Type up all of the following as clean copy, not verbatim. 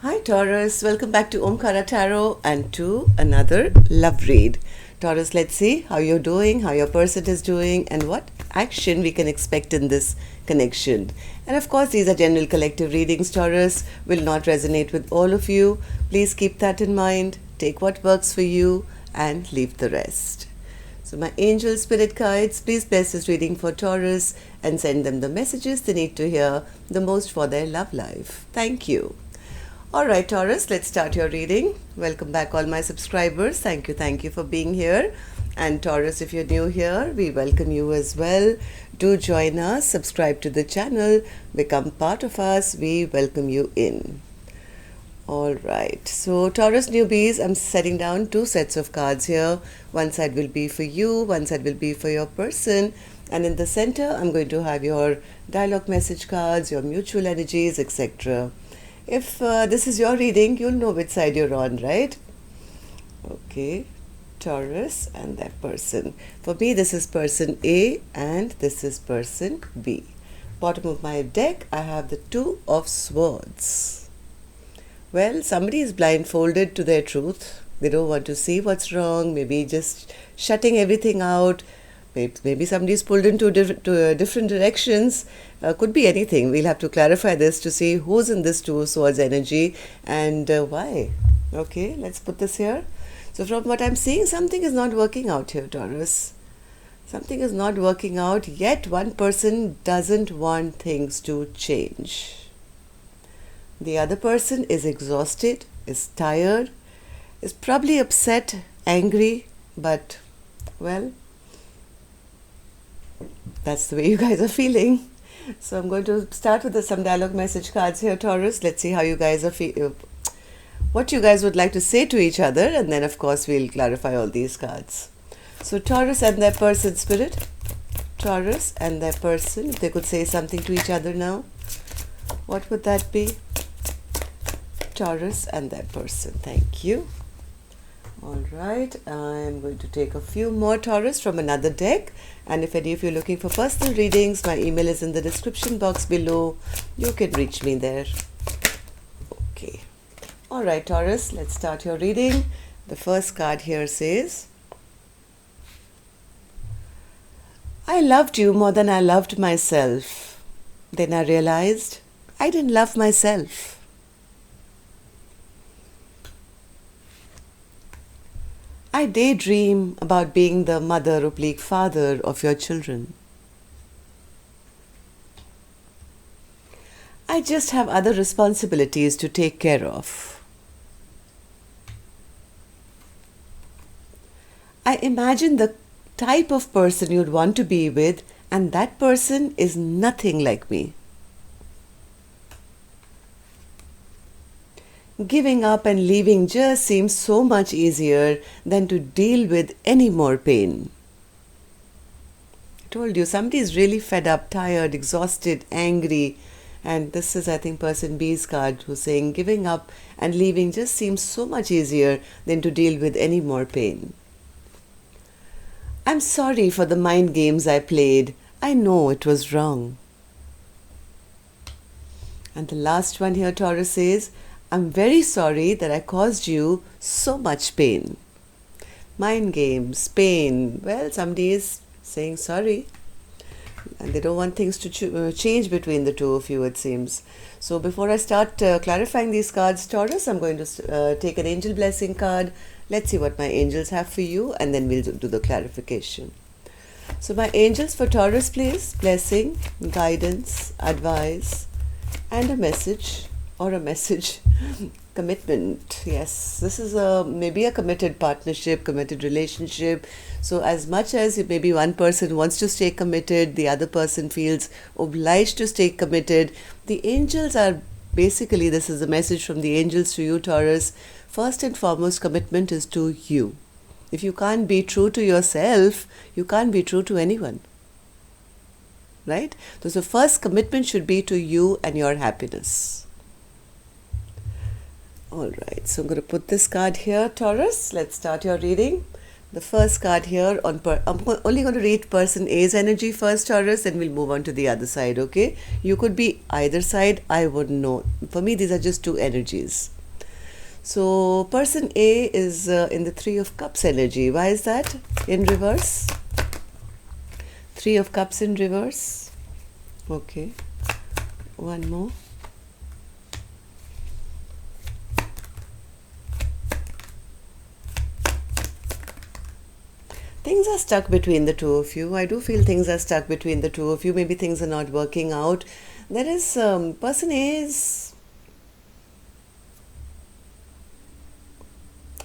Hi Taurus, welcome back to Omkara Tarot and to another love read. Taurus, let's see how you're doing, how your person is doing, and what action we can expect in this connection. And of course, these are general collective readings. Taurus will not resonate with all of you. Please keep that in mind. Take what works for you and leave the rest. So my angel spirit guides, please bless this reading for Taurus and send them the messages they need to hear the most for their love life. Thank you. Alright Taurus, let's start your reading. Welcome back all my subscribers. Thank you for being here. And Taurus, if you're new here, we welcome you as well. Do join us, subscribe to the channel, become part of us. We welcome you in. Alright, so Taurus newbies, I'm setting down two sets of cards here. One side will be for you, one side will be for your person. And in the center, I'm going to have your dialogue message cards, your mutual energies, etc. If this is your reading, you'll know which side you're on, right? Okay, Taurus and that person. For me, this is person A and this is person B. Bottom of my deck, I have the Two of Swords. Well, somebody is blindfolded to their truth. They don't want to see what's wrong, maybe just shutting everything out. Maybe somebody's pulled into different directions. Could be anything. We'll have to clarify this to see who's in this Two of Swords energy and why. Okay, let's put this here. So from what I'm seeing, something is not working out here, Taurus. Something is not working out, yet one person doesn't want things to change. The other person is exhausted, is tired, is probably upset, angry, but, well, that's the way you guys are feeling. So I'm going to start with some dialogue message cards here, Taurus. Let's see how you guys are feeling, what you guys would like to say to each other, and then of course we'll clarify all these cards. So Taurus and their person, spirit. Taurus and their person, if they could say something to each other now, what would that be? Taurus and their person. Thank you. Alright, I'm going to take a few more Taurus from another deck, and if any of you are looking for personal readings, my email is in the description box below. You can reach me there. Okay. Alright Taurus, let's start your reading. The first card here says, I loved you more than I loved myself. Then I realized I didn't love myself. I daydream about being the mother/father of your children. I just have other responsibilities to take care of. I imagine the type of person you'd want to be with, and that person is nothing like me. Giving up and leaving just seems so much easier than to deal with any more pain. I told you, somebody is really fed up, tired, exhausted, angry. And this is, I think, person B's card who's saying giving up and leaving just seems so much easier than to deal with any more pain. I'm sorry for the mind games I played. I know it was wrong. And the last one here, Taurus says, I'm very sorry that I caused you so much pain. Mind games, pain. Well, somebody is saying sorry. And they don't want things to change between the two of you, it seems. So before I start clarifying these cards, Taurus, I'm going to take an angel blessing card. Let's see what my angels have for you, and then we'll do the clarification. So my angels for Taurus, please. Blessing, guidance, advice, and a message. Or a message. Commitment. Yes, this is maybe a committed partnership, committed relationship. So as much as maybe one person wants to stay committed, the other person feels obliged to stay committed. The angels are basically, this is a message from the angels to you, Taurus. First and foremost, commitment is to you. If you can't be true to yourself, you can't be true to anyone. Right? So the first commitment should be to you and your happiness. Alright, so I'm going to put this card here, Taurus. Let's start your reading. The first card here, I'm only going to read person A's energy first, Taurus, then we'll move on to the other side, okay? You could be either side, I wouldn't know. For me, these are just two energies. So person A is in the Three of Cups energy. Why is that in reverse? Three of Cups in reverse. Okay. One more. Things are stuck between the two of you. I do feel things are stuck between the two of you. Maybe things are not working out. There is person A is,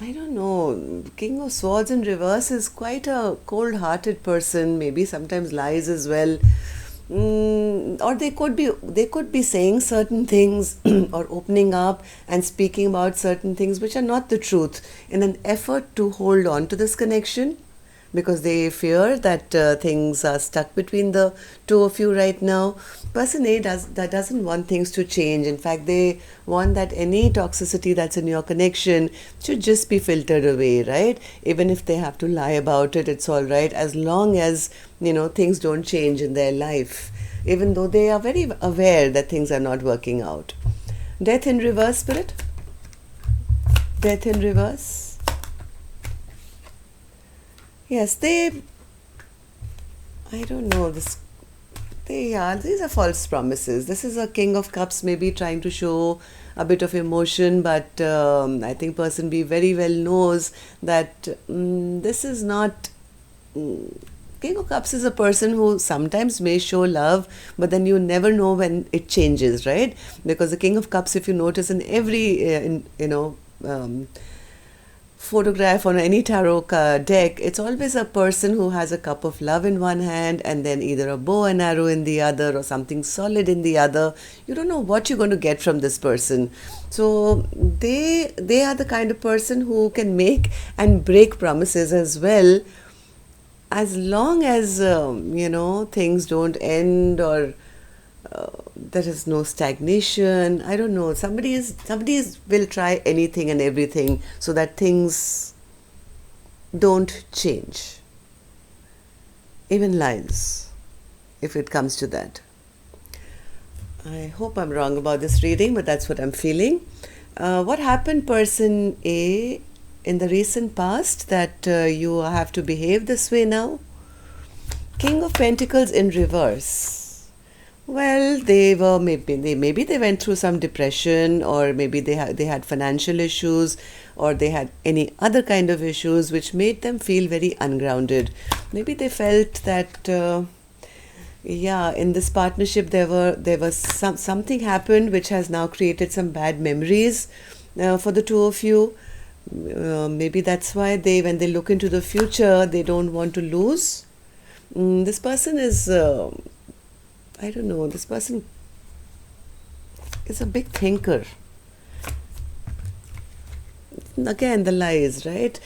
I don't know, King of Swords in reverse is quite a cold-hearted person. Maybe sometimes lies as well. Or they could be saying certain things or opening up and speaking about certain things which are not the truth in an effort to hold on to this connection, because they fear that things are stuck between the two of you right now. Person A doesn't want things to change. In fact, they want that any toxicity that's in your connection should just be filtered away, right? Even if they have to lie about it, it's all right, as long as things don't change in their life, even though they are very aware that things are not working out. Death in reverse, Spirit. Death in reverse. Yes, I don't know, these are false promises. This is a King of Cups, maybe trying to show a bit of emotion, but I think person B very well knows that this is not. King of Cups is a person who sometimes may show love, but then you never know when it changes, right? Because the King of Cups, if you notice in every, photograph on any tarot deck, it's always a person who has a cup of love in one hand and then either a bow and arrow in the other or something solid in the other. You don't know what you're going to get from this person. So they are the kind of person who can make and break promises as well, as long as things don't end, or there is no stagnation. I don't know, somebody will try anything and everything so that things don't change, even lies, if it comes to that. I hope I'm wrong about this reading, but that's what I'm feeling. What happened, person A, in the recent past that you have to behave this way now? King of Pentacles in reverse. Well, maybe they went through some depression, or maybe they had financial issues, or they had any other kind of issues which made them feel very ungrounded. Maybe they felt that in this partnership there was something happened which has now created some bad memories for the two of you. Maybe that's why when they look into the future, they don't want to lose. This person is, I don't know, this person is a big thinker. Again, the lies, right?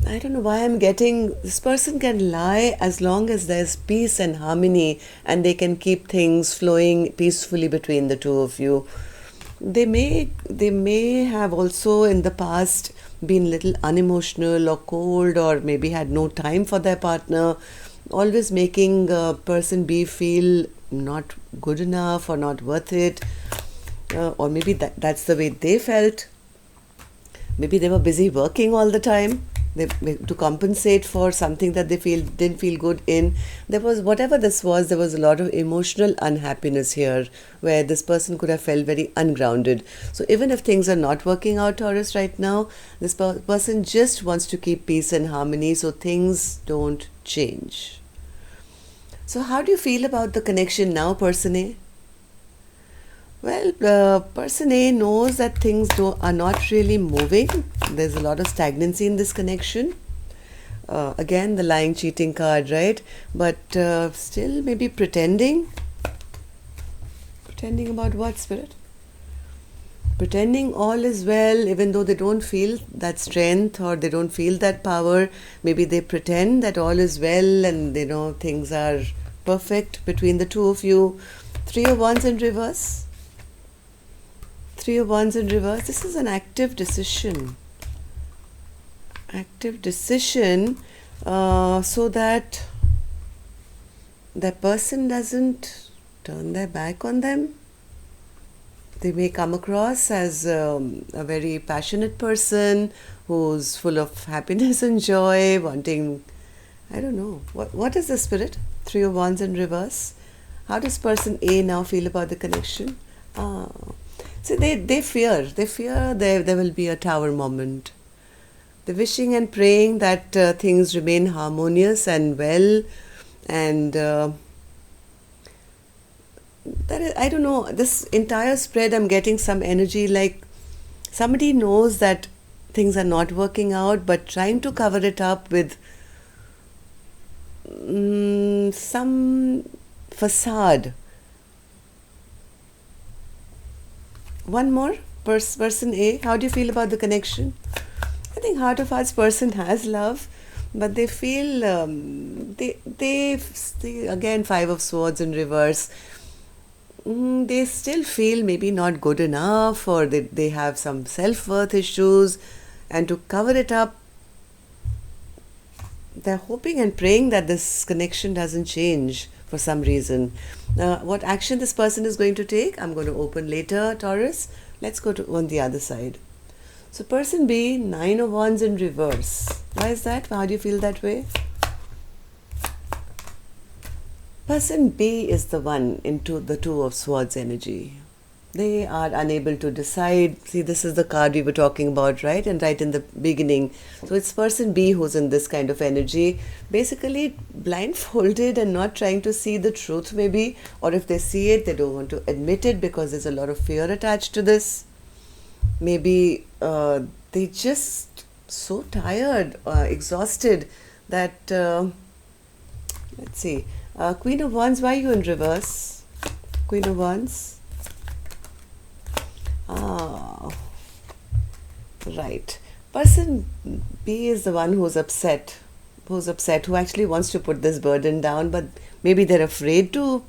I don't know why I'm getting, this person can lie as long as there's peace and harmony and they can keep things flowing peacefully between the two of you. They may have also in the past been little unemotional or cold, or maybe had no time for their partner, always making person B feel not good enough or not worth it, or maybe that's the way they felt. Maybe they were busy working all the time to compensate for something that they didn't feel good in. There was, whatever this was, there was a lot of emotional unhappiness here, where this person could have felt very ungrounded. So even if things are not working out, Taurus, right now, this person just wants to keep peace and harmony so things don't change. So how do you feel about the connection now, person A? Well, person A knows that things are not really moving. There's a lot of stagnancy in this connection. Again, the lying, cheating card, right? But still maybe pretending. Pretending about what, Spirit? Pretending all is well, even though they don't feel that strength or they don't feel that power. Maybe they pretend that all is well and things are perfect between the two of you. Three of Wands in reverse. Three of Wands in reverse. This is an active decision. Active decision, so that the person doesn't turn their back on them. They may come across as a very passionate person who's full of happiness and joy, wanting, I don't know, what is the spirit? Three of Wands in reverse. How does person A now feel about the connection? Ah, so they fear. They fear there will be a tower moment. They're wishing and praying that things remain harmonious and well, and I don't know, this entire spread I'm getting some energy like somebody knows that things are not working out but trying to cover it up with some facade. One more, person A, how do you feel about the connection? I think Heart of Hearts person has love, but they feel they again, Five of Swords in reverse. They still feel maybe not good enough, or they have some self-worth issues, and to cover it up, they're hoping and praying that this connection doesn't change for some reason. What action this person is going to take, I'm going to open later, Taurus. Let's go to on the other side. So person B, Nine of Wands in reverse. Why is that? How do you feel that way? Person B is the one into the Two of Swords energy. They are unable to decide. See, this is the card we were talking about, right? And right in the beginning. So it's person B who's in this kind of energy. Basically blindfolded and not trying to see the truth maybe. Or if they see it, they don't want to admit it because there's a lot of fear attached to this. Maybe they just so tired, exhausted that, let's see, Queen of Wands, why are you in reverse? Queen of Wands. Right. Person B is the one who's upset, who actually wants to put this burden down, but maybe they're afraid to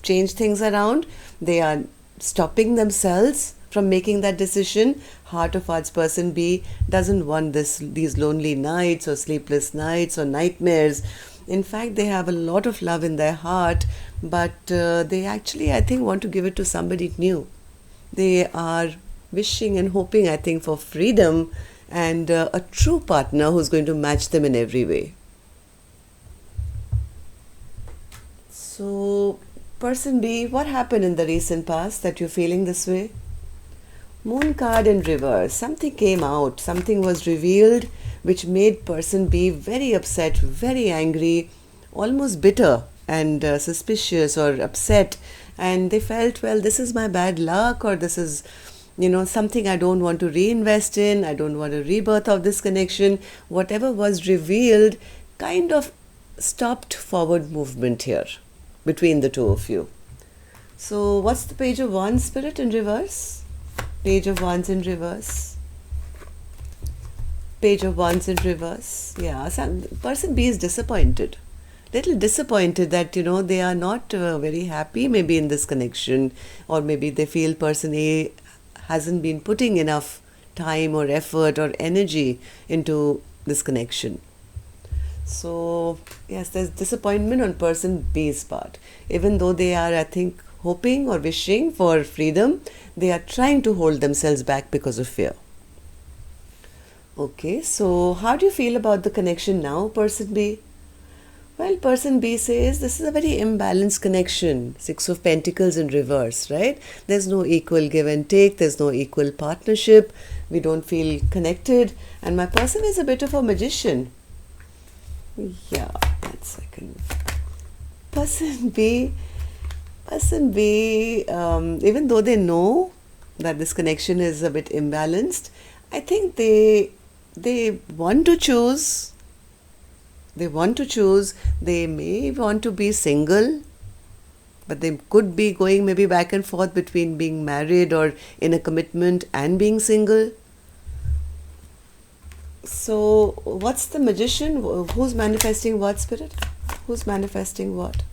change things around. They are stopping themselves from making that decision. Heart of Hearts person B doesn't want these lonely nights or sleepless nights or nightmares. In fact, they have a lot of love in their heart, but they actually, I think, want to give it to somebody new. They are wishing and hoping, I think, for freedom and a true partner who's going to match them in every way. So, person B, what happened in the recent past that you're feeling this way? Moon card in reverse. Something came out, something was revealed which made person B very upset, very angry, almost bitter and suspicious or upset. And they felt, well, this is my bad luck, or this is, something I don't want to reinvest in. I don't want a rebirth of this connection. Whatever was revealed kind of stopped forward movement here between the two of you. So what's the Page of Wands, Spirit, in reverse? Page of Wands in reverse. Page of Wands in reverse. Yeah, person B is disappointed. Little disappointed that, they are not very happy maybe in this connection, or maybe they feel person A hasn't been putting enough time or effort or energy into this connection. So, yes, there's disappointment on person B's part. Even though they are, I think, hoping or wishing for freedom, they are trying to hold themselves back because of fear. Okay, so how do you feel about the connection now, person B? Well, person B says this is a very imbalanced connection. Six of Pentacles in reverse, right? There's no equal give and take. There's no equal partnership. We don't feel connected. And my person is a bit of a magician. Yeah, 1 second. Person B, even though they know that this connection is a bit imbalanced, I think they want to choose. They may want to be single, but they could be going maybe back and forth between being married or in a commitment and being single. So what's the Magician? Who's manifesting what, Spirit? Who's manifesting what?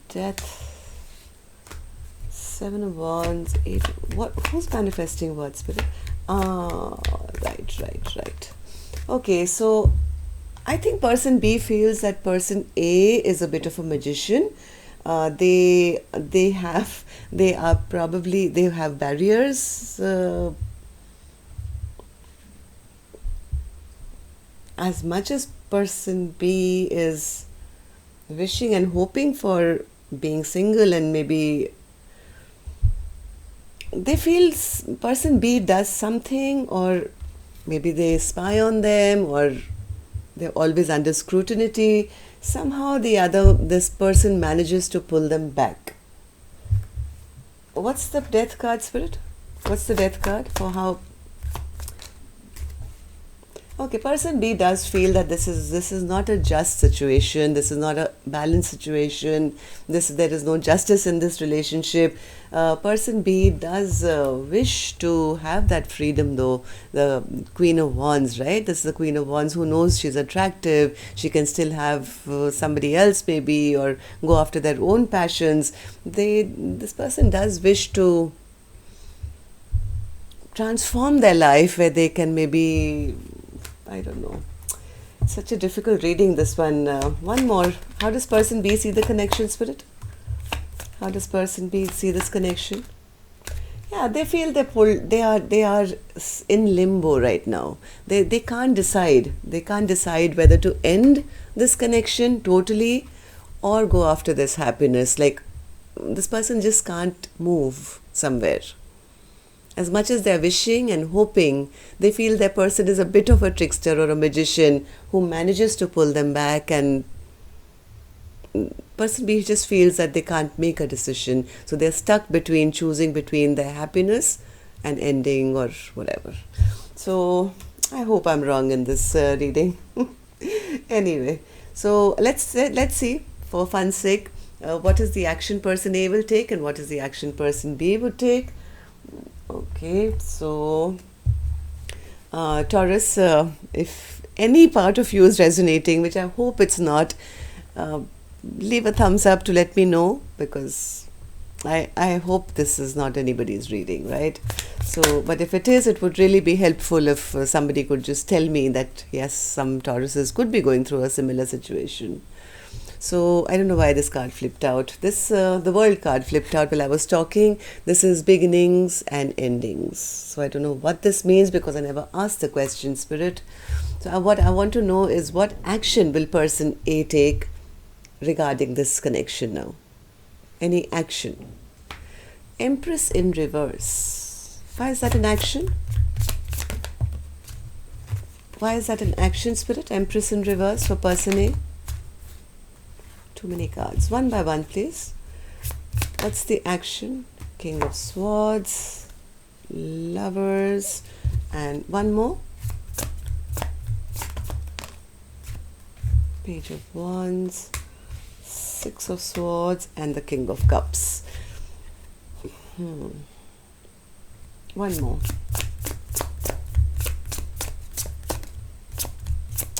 Death. Seven of Wands. Eight. What? Who's manifesting what, Spirit? Right. Okay, so I think person B feels that person A is a bit of a magician, They are probably, they have barriers, as much as person B is wishing and hoping for being single, and maybe they feel person B does something, or maybe they spy on them, or they're always under scrutiny. Somehow this person manages to pull them back. What's the death card, Spirit? What's the death card for how? Okay, person B does feel that this is not a just situation. This is not a balanced situation. There is no justice in this relationship. Person B does wish to have that freedom, though. The Queen of Wands, right? This is the Queen of Wands who knows she's attractive. She can still have somebody else, maybe, or go after their own passions. This person does wish to transform their life, where they can maybe, I don't know. It's such a difficult reading, this one. One more. How does person B see the connection, Spirit? How does person B see this connection? Yeah, they feel they are in limbo right now. They can't decide. They can't decide whether to end this connection totally or go after this happiness. Like, this person just can't move somewhere. As much as they're wishing and hoping, they feel their person is a bit of a trickster or a magician who manages to pull them back, and person B just feels that they can't make a decision. So they're stuck between choosing between their happiness and ending or whatever. So I hope I'm wrong in this reading. Anyway, so let's see, for fun's sake, what is the action person A will take and what is the action person B would take. Okay, so Taurus, if any part of you is resonating, which I hope it's not, leave a thumbs up to let me know, because I hope this is not anybody's reading, right? So, but if it is, it would really be helpful if somebody could just tell me that yes, some Tauruses could be going through a similar situation. So I don't know why this card flipped out. The World card flipped out while I was talking. This is beginnings and endings. So I don't know what this means, because I never asked the question, Spirit. So what I want to know is, what action will person A take regarding this connection now? Any action? Empress in reverse. Why is that an action? Why is that an action, Spirit? Empress in reverse for person A. Too many cards. One by one, please. What's the action? King of Swords, Lovers, and one more. Page of Wands, Six of Swords, and the King of Cups. One more.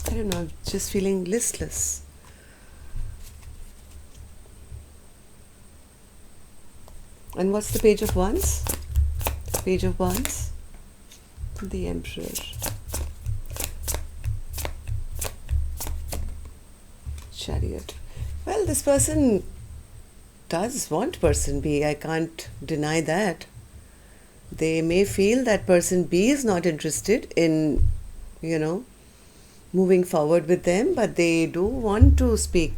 I don't know, I'm just feeling listless. And what's the Page of Wands? Page of Wands, the Emperor. Chariot. Well, this person does want person B. I can't deny that. They may feel that person B is not interested in, moving forward with them, but they do want to speak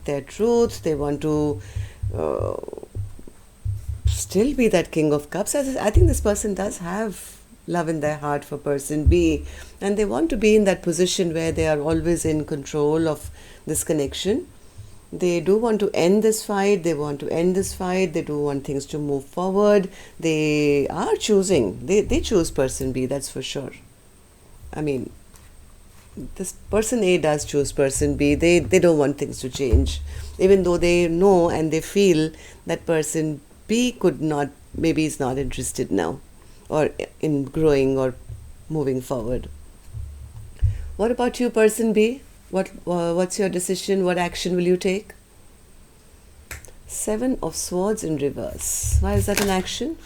their truth. They want to still be that King of Cups. I think this person does have love in their heart for person B, and they want to be in that position where they are always in control of this connection. They do want to end this fight. They do want things to move forward. They are choosing. They choose person B, that's for sure. I mean, this person A does choose person B. They don't want things to change, even though they know and they feel that person B could not, maybe is not interested now, or in growing or moving forward. What about you, person B? What's your decision? What action will you take? Seven of Swords in reverse. Why is that an action?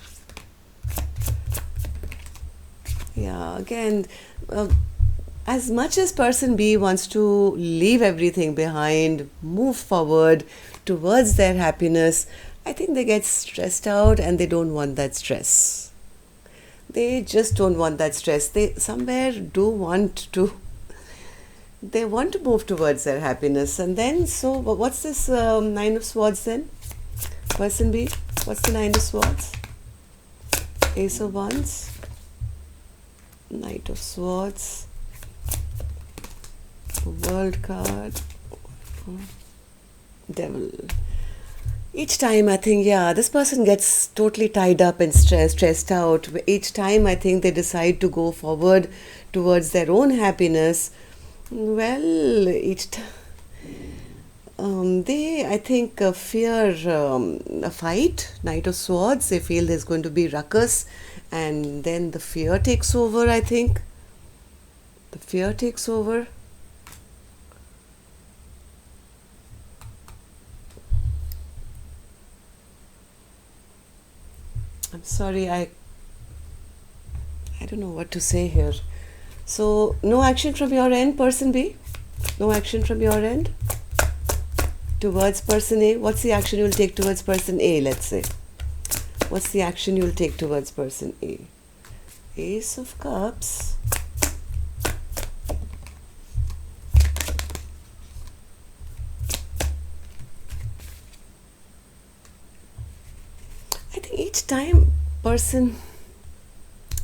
Yeah, again, as much as person B wants to leave everything behind, move forward towards their happiness, I think they get stressed out and they don't want that stress. They just don't want that stress. They somewhere do want to, they want to move towards their happiness. And then, so what's this Nine of Swords then? Person B, what's the Nine of Swords? Ace of Wands, Knight of Swords, World card, Devil. Each time I think, yeah, this person gets totally tied up and stressed out. Each time I think they decide to go forward towards their own happiness, well, each time they, I think, fear a fight, Knight of Swords. They feel there's going to be ruckus, and then the fear takes over, I think. The fear takes over. I'm sorry, I don't know what to say here. So, no action from your end, person B? No action from your end? Towards person A? What's the action you'll take towards person A, let's say? What's the action you'll take towards person A? Ace of Cups. I think each time person,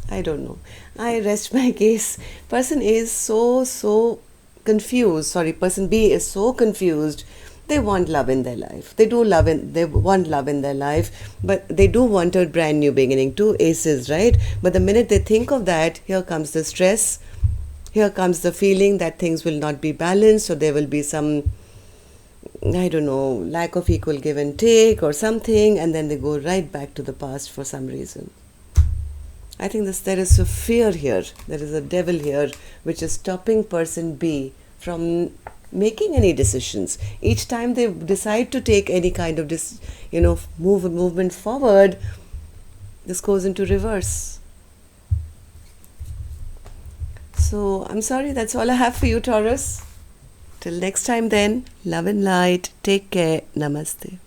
I don't know, I rest my case. Person A is so confused. Sorry, person B is so confused. They want love in their life. They want love in their life, but they do want a brand new beginning. Two aces, right? But the minute they think of that, here comes the stress. Here comes the feeling that things will not be balanced, so there will be some, I don't know, lack of equal give and take or something, and then they go right back to the past for some reason. I think there is a fear here. There is a devil here which is stopping person B from making any decisions. Each time they decide to take any kind of movement forward, this goes into reverse. So I'm sorry, that's all I have for you, Taurus. Till next time then, love and light. Take care. Namaste.